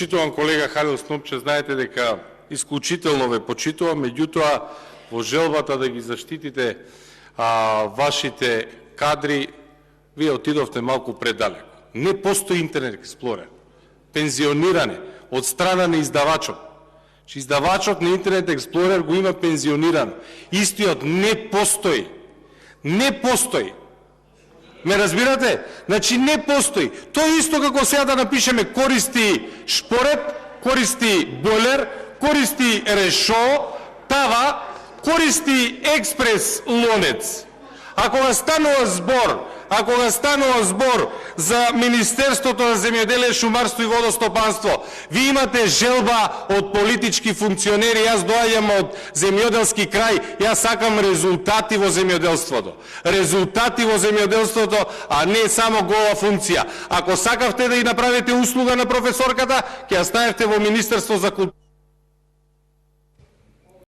Почитувам колега Халил Снопче, знаете дека исклучително ве почитувам, меѓутоа во желбата да ги заштитите вашите кадри, вие отидовте малку предалеку. Не постои интернет експлорер. Пензиониране од страна на издавачот. Издавачот на интернет експлорер го има пензиониран. Истиот не постои. Не постои. Ме разбирате? Значи не постои. Тоа исто како сега да напишеме користи шпорет, користи бойлер, користи решо, тава, користи експрес лонец. Ако станува збор за Министерството на земјоделие, шумарство и водостопанство, ви имате желба од политички функционери, јас доаѓам од земјоделски крај, јас сакам резултати во земјоделството. Резултати во земјоделството, а не само гола функција. Ако сакавте да и направите услуга на професорката, ќе ја ставите во Министерство за култура.